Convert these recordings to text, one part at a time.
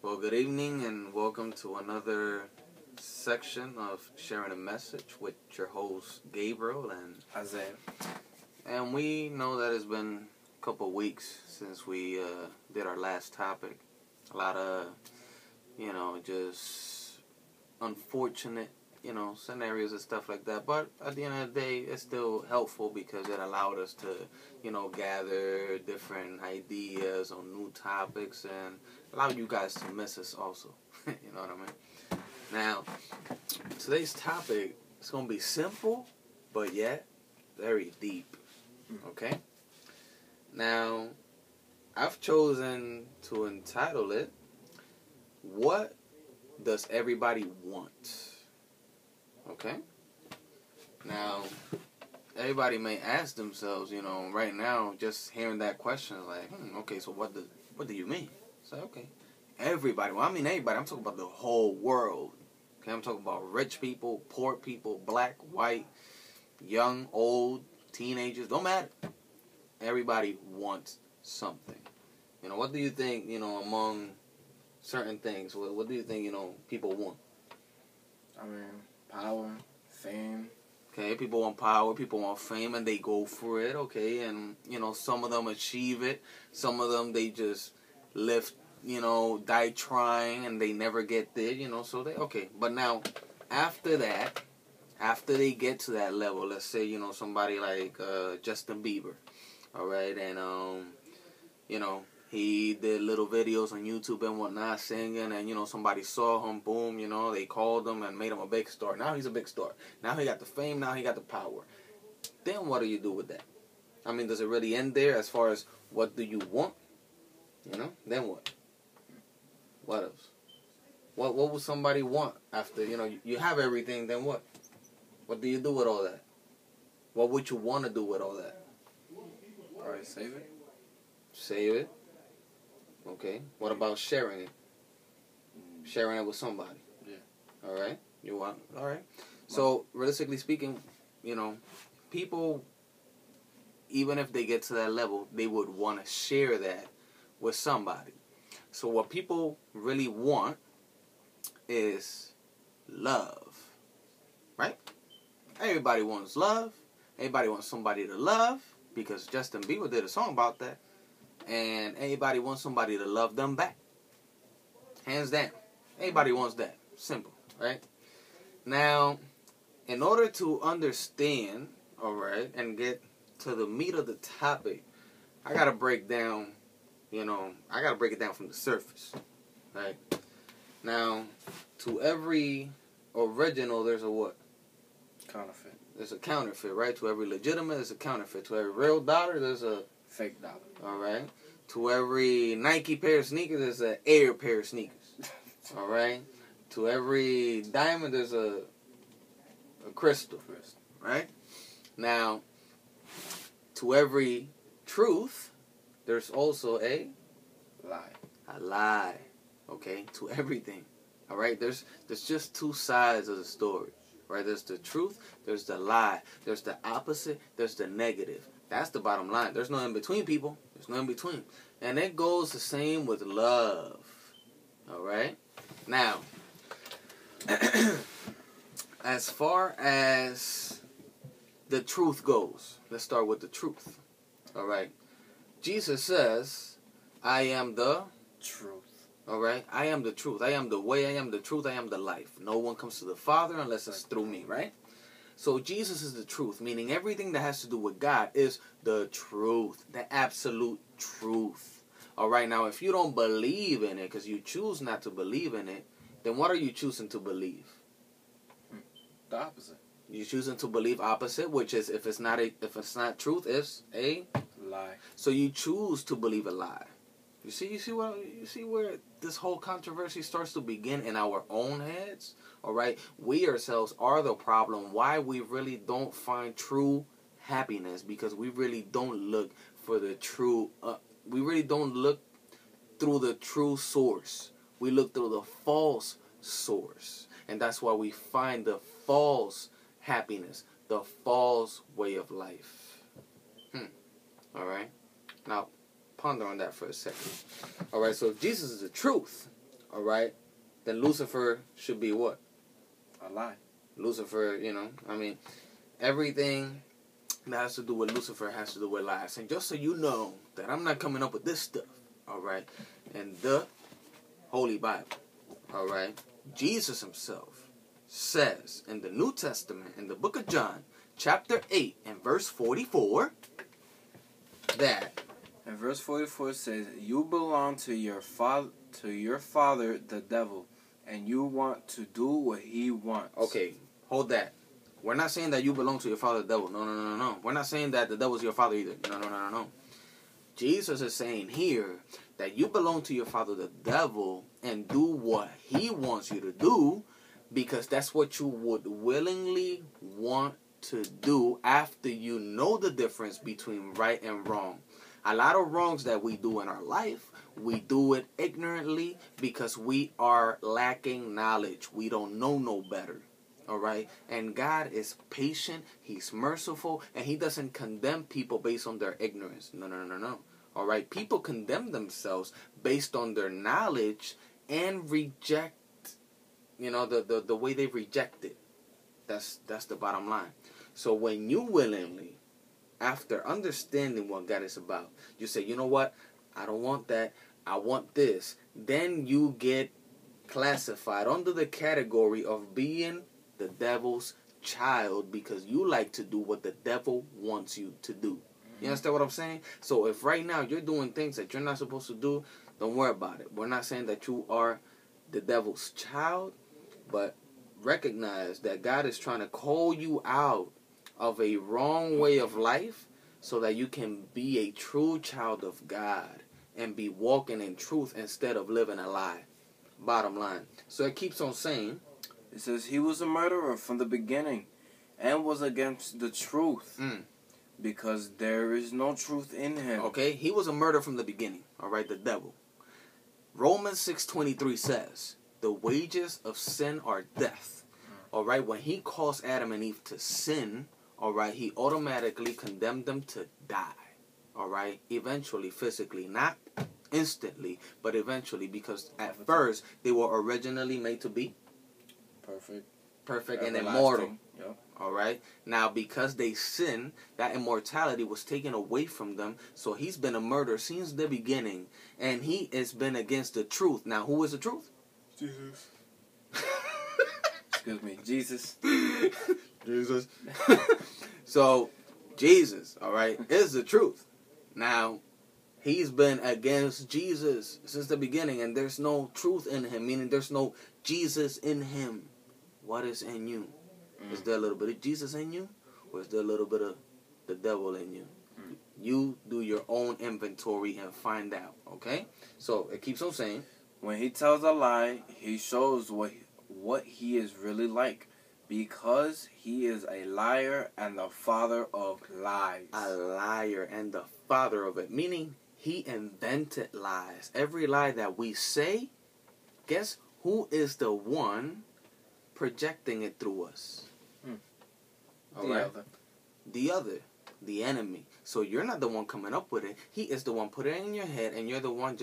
Well, good evening and welcome to another section of Sharing a Message with your host, Gabriel and Isaiah. And we know that it's been a couple weeks since we did our last topic. A lot of, just unfortunate, scenarios and stuff like that. But at the end of the day, it's still helpful because it allowed us to, gather different ideas on new topics and allow you guys to miss us also. You know what I mean? Now, today's topic is going to be simple, but yet very deep. Okay? Now, I've chosen to entitle it, What Does Everybody Want? Okay? Now, everybody may ask themselves, right now, just hearing that question, like, okay, so what do you mean? So, okay, everybody. Well, I mean everybody. I'm talking about the whole world. Okay, I'm talking about rich people, poor people, black, white, young, old, teenagers. Don't matter. Everybody wants something. What do you think, among certain things, what do you think, people want? I mean, power, fame. Okay, people want power, people want fame, and they go for it, okay? And, some of them achieve it. Some of them, they just live, die trying, and they never get there, so they, okay. But now, after that, after they get to that level, let's say, somebody like Justin Bieber, all right? And, he did little videos on YouTube and whatnot, singing, and, somebody saw him, boom, they called him and made him a big star. Now he's a big star. Now he got the fame, now he got the power. Then what do you do with that? I mean, does it really end there as far as what do you want? Then what? What else? What would somebody want after, you have everything, then what? What do you do with all that? What would you want to do with all that? Alright, save it. Save it. Okay. What about sharing it? Sharing it with somebody. Yeah. All right. You want? All right. So, realistically speaking, people, even if they get to that level, they would want to share that with somebody. So, what people really want is love. Right? Everybody wants love. Everybody wants somebody to love because Justin Bieber did a song about that. And everybody wants somebody to love them back. Hands down. Everybody wants that. Simple, right? Now, in order to understand, all right, and get to the meat of the topic, I got to break down, I got to break it down from the surface, right? Now, to every original, there's a what? Counterfeit. There's a counterfeit, right? To every legitimate, there's a counterfeit. To every real dollar, there's a fake dollar. All right. To every Nike pair of sneakers, there's an Air pair of sneakers. All right. To every diamond, there's a crystal. Right. Now, to every truth, there's also a lie. A lie. Okay. To everything. All right. There's just two sides of the story. Right. There's the truth. There's the lie. There's the opposite. There's the negative. That's the bottom line. There's no in between, people. There's no in between. And it goes the same with love. All right? Now, as far as the truth goes, let's start with the truth. All right? Jesus says, I am the truth. All right? I am the truth. I am the way. I am the truth. I am the life. No one comes to the Father unless it's through me, right? So Jesus is the truth, meaning everything that has to do with God is the truth, the absolute truth. All right, now if you don't believe in it because you choose not to believe in it, then what are you choosing to believe? The opposite. You're choosing to believe opposite, which is if it's not truth, it's a lie. So you choose to believe a lie. You see where this whole controversy starts to begin in our own heads? All right? We ourselves are the problem. Why we really don't find true happiness, because we really don't look for the true, we really don't look through the true source. We look through the false source. And that's why we find the false happiness, the false way of life. All right? Now, ponder on that for a second. All right, so if Jesus is the truth, all right, then Lucifer should be what? A lie. Lucifer, everything that has to do with Lucifer has to do with lies. And just so you know that I'm not coming up with this stuff, all right, and the Holy Bible, all right, Jesus himself says in the New Testament, in the book of John, chapter 8 and verse 44, that... And verse 44 says, you belong to your father, the devil, and you want to do what he wants. Okay, hold that. We're not saying that you belong to your father, the devil. No. We're not saying that the devil's your father either. No. Jesus is saying here that you belong to your father, the devil, and do what he wants you to do, because that's what you would willingly want to do after you know the difference between right and wrong. A lot of wrongs that we do in our life, we do it ignorantly because we are lacking knowledge. We don't know no better. All right? And God is patient. He's merciful. And he doesn't condemn people based on their ignorance. No. All right? People condemn themselves based on their knowledge and reject, the way they reject it. That's the bottom line. So when you willingly, after understanding what God is about, you say, you know what? I don't want that. I want this. Then you get classified under the category of being the devil's child because you like to do what the devil wants you to do. You understand what I'm saying? So if right now you're doing things that you're not supposed to do, don't worry about it. We're not saying that you are the devil's child, but recognize that God is trying to call you out of a wrong way of life so that you can be a true child of God and be walking in truth instead of living a lie. Bottom line. So it keeps on saying, it says he was a murderer from the beginning and was against the truth because there is no truth in him. Okay, he was a murderer from the beginning. All right, the devil. Romans 6:23 says, the wages of sin are death. All right, when he caused Adam and Eve to sin, all right, he automatically condemned them to die. All right, eventually, physically, not instantly, but eventually, because at first they were originally made to be perfect and immortal. Yep. All right, now because they sinned, that immortality was taken away from them. So he's been a murderer since the beginning, and he has been against the truth. Now, who is the truth? Jesus. Excuse me, Jesus. Jesus. So, Jesus, all right, is the truth. Now, he's been against Jesus since the beginning, and there's no truth in him, meaning there's no Jesus in him. What is in you? Is there a little bit of Jesus in you, or is there a little bit of the devil in you? You do your own inventory and find out, okay? So, it keeps on saying, when he tells a lie, he shows what he is really like. Because he is a liar and the father of lies. A liar and the father of it. Meaning, he invented lies. Every lie that we say, guess who is the one projecting it through us? The other. The enemy. So you're not the one coming up with it. He is the one putting it in your head, and you're the one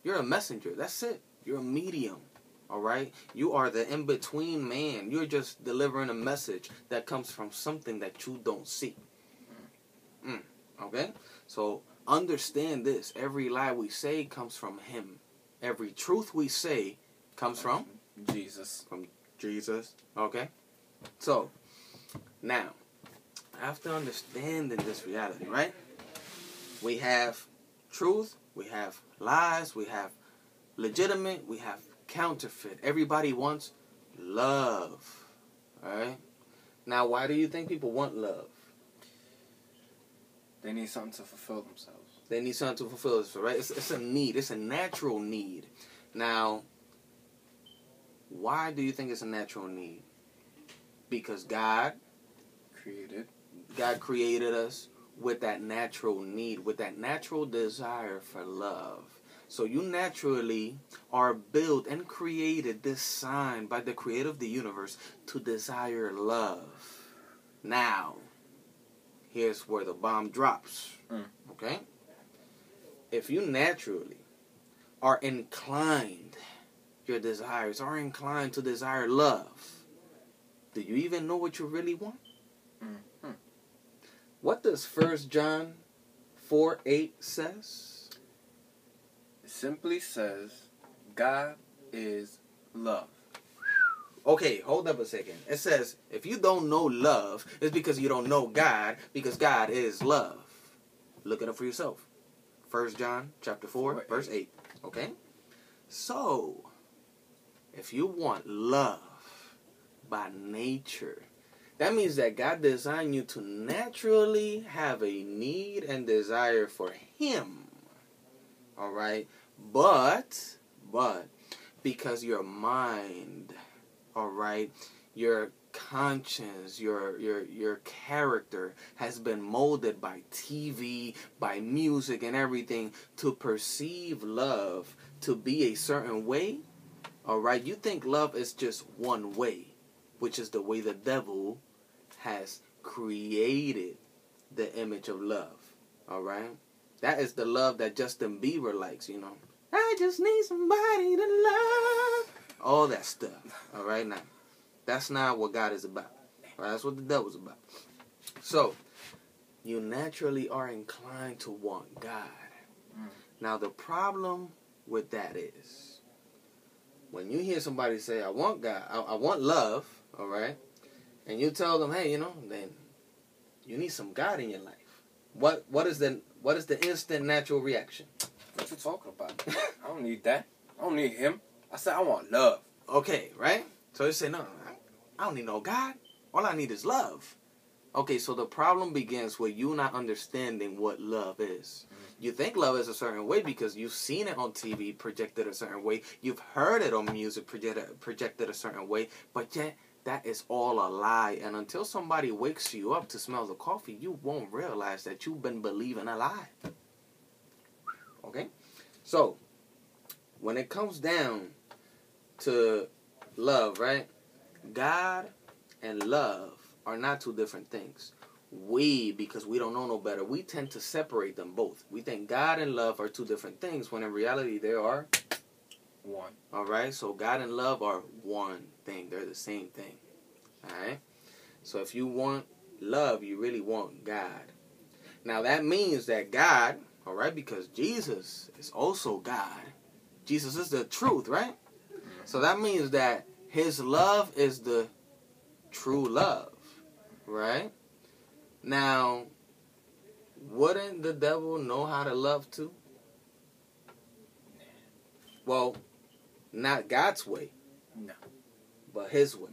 you're a messenger. That's it. You're a medium. All right? You are the in-between man. You're just delivering a message that comes from something that you don't see. Okay? So, understand this. Every lie we say comes from him. Every truth we say comes from? Jesus. From Jesus. Okay? So, now, after understanding this reality, right? We have truth. We have lies. We have legitimate. We have counterfeit. Everybody wants love. Alright? Now, why do you think people want love? They need something to fulfill themselves. They need something to fulfill themselves, right? It's a need. It's a natural need. Now, why do you think it's a natural need? Because God created us with that natural need, with that natural desire for love. So you naturally are built and created, designed by the creator of the universe to desire love. Now, here's where the bomb drops. Okay? If you naturally are inclined your desires, are inclined to desire love, do you even know what you really want? Mm-hmm. What does 1 John 4:8 says? It simply says, God is love. Okay, hold up a second. It says, if you don't know love, it's because you don't know God, because God is love. Look it up for yourself. 1 John chapter 4, verse 8. Okay? So, if you want love by nature, that means that God designed you to naturally have a need and desire for Him. Alright? But, because your mind, alright, your conscience, your character has been molded by TV, by music and everything to perceive love to be a certain way, alright, you think love is just one way, which is the way the devil has created the image of love, alright? That is the love that Justin Bieber likes, you know. I just need somebody to love. All that stuff, alright? Now, that's not what God is about. Right? That's what the devil's about. So, you naturally are inclined to want God. Now, the problem with that is, when you hear somebody say, I want God, I want love, alright? And you tell them, hey, you know, then you need some God in your life. What is the instant natural reaction? What you talking about? I don't need that. I don't need him. I said I want love. Okay, right? So you say, no, I don't need no God. All I need is love. Okay, so the problem begins with you not understanding what love is. You think love is a certain way because you've seen it on TV projected a certain way. You've heard it on music projected a certain way. But yet, that is all a lie. And until somebody wakes you up to smell the coffee, you won't realize that you've been believing a lie. Okay? So, when it comes down to love, right? God and love are not two different things. We, because we don't know no better, we tend to separate them both. We think God and love are two different things, when in reality they are one. Alright? So God and love are one thing. They're the same thing. Alright? So if you want love, you really want God. Now that means that God, alright, because Jesus is also God. Jesus is the truth, right? So that means that His love is the true love, right? Now, wouldn't the devil know how to love too? Well, not God's way. No. But His way.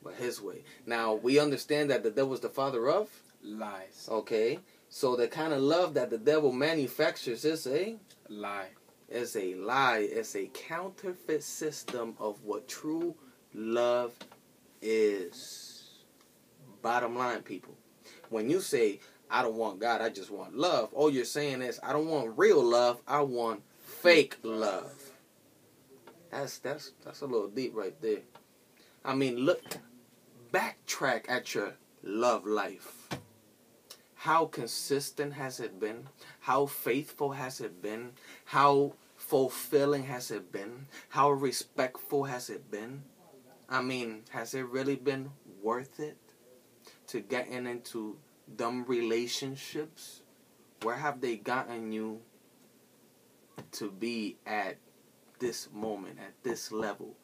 But His way. Now, we understand that the devil is the father of? Lies. Okay. So the kind of love that the devil manufactures is a? Lie. It's a lie. It's a counterfeit system of what true love is. Bottom line, people. When you say, I don't want God, I just want love, all you're saying is, I don't want real love, I want fake love. That's a little deep right there. I mean, look, backtrack at your love life. How consistent has it been? How faithful has it been? How fulfilling has it been? How respectful has it been? I mean, has it really been worth it to getting into dumb relationships? Where have they gotten you to be at this moment, at this level?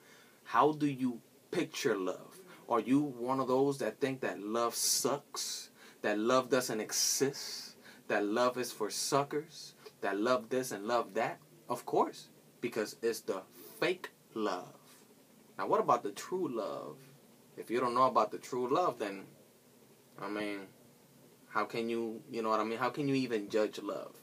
How do you picture love? Are you one of those that think that love sucks? That love doesn't exist? That love is for suckers? That love this and love that? Of course, because it's the fake love. Now, what about the true love? If you don't know about the true love, then, I mean, how can you, you know what I mean? How can you even judge love?